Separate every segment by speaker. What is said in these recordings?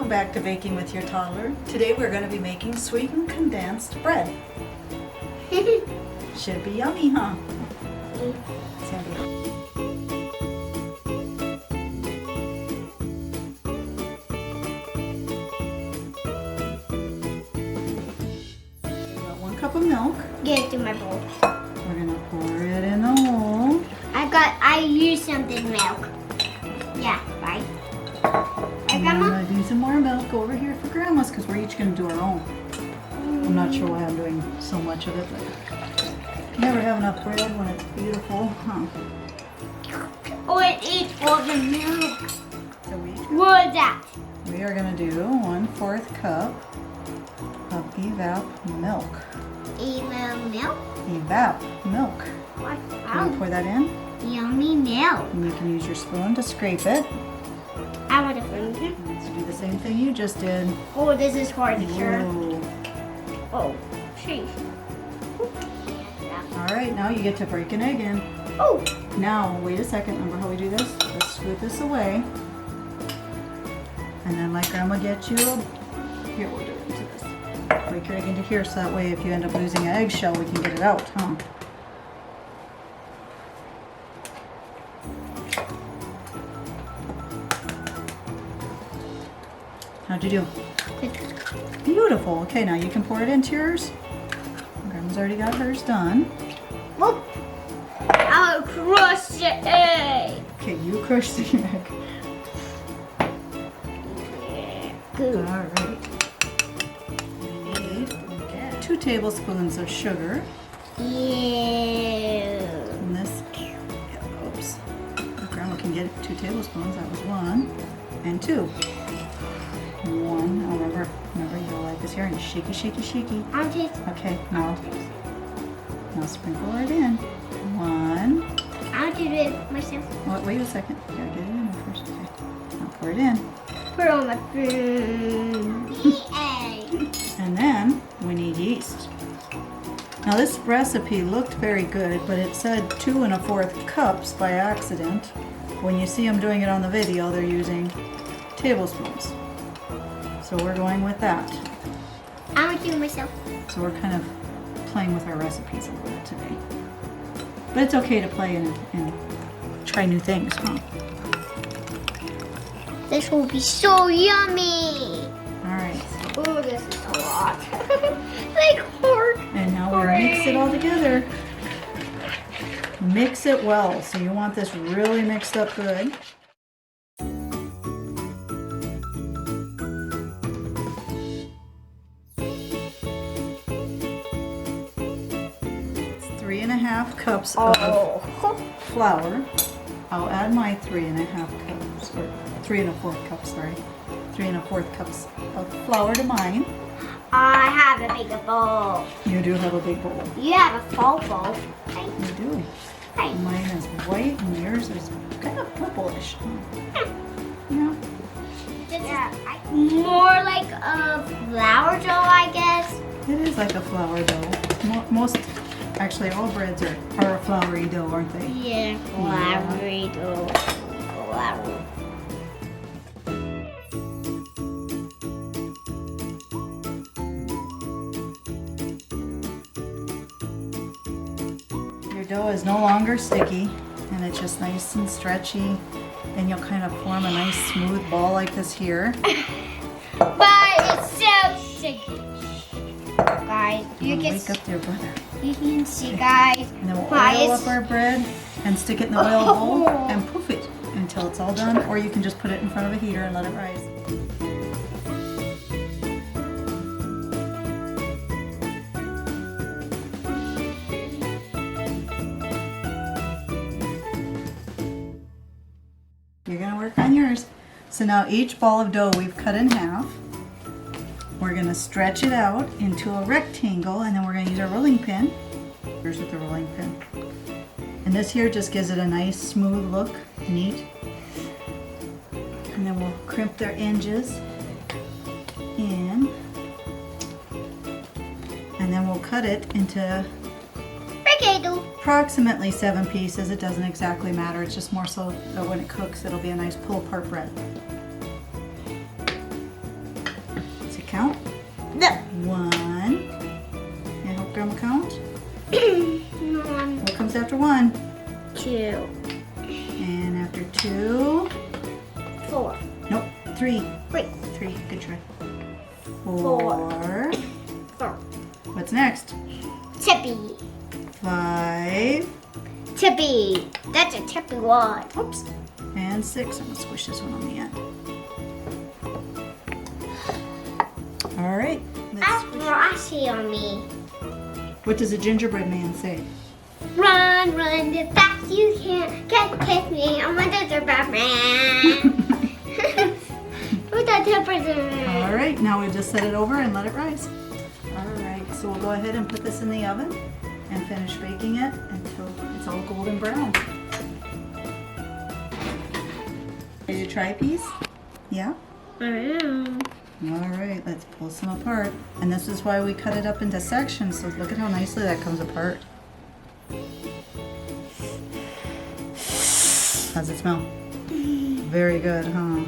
Speaker 1: Welcome back to Baking with your Toddler. Today we're going to be making sweetened condensed bread. Should be yummy, huh? It's gonna be. We got 1 cup of milk.
Speaker 2: Get it to my bowl.
Speaker 1: We're going to pour it in the hole.
Speaker 2: I used something milk. Yeah, right?
Speaker 1: And
Speaker 2: Grandma?
Speaker 1: I'm going to do some more milk over here for Grandma's because we're each going to do our own. I'm not sure why I'm doing so much of it, but you never have enough bread when it's beautiful, huh?
Speaker 2: Oh, it eats all the milk.
Speaker 1: So
Speaker 2: What is that?
Speaker 1: we are going to do 1/4 cup of evap milk.
Speaker 2: Email milk?
Speaker 1: Evap milk.
Speaker 2: What?
Speaker 1: Can you pour that in?
Speaker 2: Yummy milk.
Speaker 1: And you can use your spoon to scrape it.
Speaker 2: I want a spoon.
Speaker 1: Let's do the same thing you just did.
Speaker 2: Oh, this is hard to hear.
Speaker 1: Whoa.
Speaker 2: Oh, jeez.
Speaker 1: All right, now you get to break an egg in.
Speaker 2: Oh,
Speaker 1: Now, wait a second. Remember how we do this? Let's scoot this away. And then like Grandma get you, here, we'll do it into this. Break your egg into here so that way if you end up losing an eggshell, we can get it out, huh? How'd you do? Beautiful. Okay, now you can pour it into yours. Grandma's already got hers done.
Speaker 2: whoop. I'll crush the egg.
Speaker 1: Okay, you crush the egg.
Speaker 2: Good.
Speaker 1: Alright. We need 2 tablespoons of sugar.
Speaker 2: Ew.
Speaker 1: And this, oops. Grandma can get 2 tablespoons. That was 1 and 2. 1. Oh, remember you go like this here and shaky, shaky, shaky.
Speaker 2: I'm just.
Speaker 1: Okay, now sprinkle it in. 1.
Speaker 2: I'll do it myself.
Speaker 1: Oh, wait a second. You gotta get it in there first. Okay. Now pour it in.
Speaker 2: Put on my spoon. Yay.
Speaker 1: And then we need yeast. Now this recipe looked very good, but it said 2 1/4 cups by accident. When you see them doing it on the video, they're using tablespoons. So we're going with that.
Speaker 2: I'm gonna do it myself.
Speaker 1: So we're kind of playing with our recipes a little bit today. But it's okay to play and try new things, huh?
Speaker 2: This will be so yummy.
Speaker 1: Alright.
Speaker 2: Oh, this is a lot. Like hard.
Speaker 1: And now we mix it all together. Mix it well. So you want this really mixed up good. It's 3 1/2 cups of flour. I'll add my 3 1/2 cups, or 3 1/4 cups, sorry. 3 1/4 cups of flour to mine.
Speaker 2: I have a big bowl.
Speaker 1: You do have a big bowl.
Speaker 2: You have a full bowl. Hey,
Speaker 1: You do.
Speaker 2: hey.
Speaker 1: Mine is white and yours is kind of purplish. Yeah.
Speaker 2: This is more like a flour dough, I guess.
Speaker 1: It is like a flour dough. Most, actually all breads are a floury dough, aren't they?
Speaker 2: Yeah, floury dough. Flour.
Speaker 1: Your dough is no longer sticky and it's just nice and stretchy. And you'll kind of form a nice smooth ball like this here.
Speaker 2: But it's so sticky. Guys, you can
Speaker 1: Wake up your brother.
Speaker 2: see, guys.
Speaker 1: And then we'll
Speaker 2: Why
Speaker 1: oil
Speaker 2: is-
Speaker 1: up our bread and stick it in the oil bowl and poof it until it's all done. Or you can just put it in front of a heater and let it rise. You're gonna work on yours. So now each ball of dough we've cut in half. We're gonna stretch it out into a rectangle and then we're gonna use our rolling pin. Here's with the rolling pin. And this here just gives it a nice smooth look, neat. And then we'll crimp their edges in. And then we'll cut it into
Speaker 2: Potato.
Speaker 1: approximately 7 pieces. It doesn't exactly matter. It's just more so that when it cooks, it'll be a nice pull apart bread. 1. Can you help Grandma count?
Speaker 2: 1,
Speaker 1: What comes after 1?
Speaker 2: 2,
Speaker 1: And after 2?
Speaker 2: 4,
Speaker 1: Nope, 3.
Speaker 2: 3,
Speaker 1: 3, good try.
Speaker 2: 4.
Speaker 1: 4. What's next?
Speaker 2: Tippy.
Speaker 1: 5.
Speaker 2: Tippy. That's a tippy one.
Speaker 1: Oops. And 6. I'm going to squish this one on the end. All right.
Speaker 2: That's frosty on me.
Speaker 1: What does a gingerbread man say?
Speaker 2: Run, run as fast you can. Can't catch me. I'm a gingerbread man. Who's that gingerbread man?
Speaker 1: All right. Now we just set it over and let it rise. All right. So we'll go ahead and put this in the oven and finish baking it until it's all golden brown. Ready to try a piece? Yeah? All right, let's pull some apart. And this is why we cut it up into sections, so look at how nicely that comes apart. How's it smell? Very good, huh?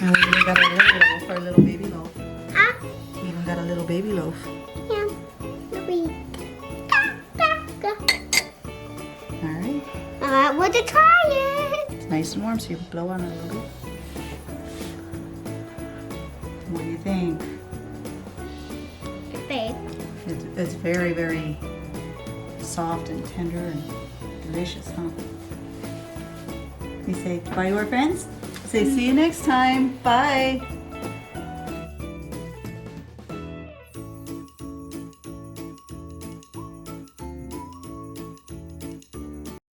Speaker 1: And we even got a little loaf, our little baby loaf. We even got a little baby loaf.
Speaker 2: Yeah.
Speaker 1: All right.
Speaker 2: I want to try it.
Speaker 1: It's nice and warm, so you blow on it a little bit. What do you think?
Speaker 2: Babe.
Speaker 1: It's very, very soft and tender and delicious, huh? We say bye to our friends. Say see you next time. Bye.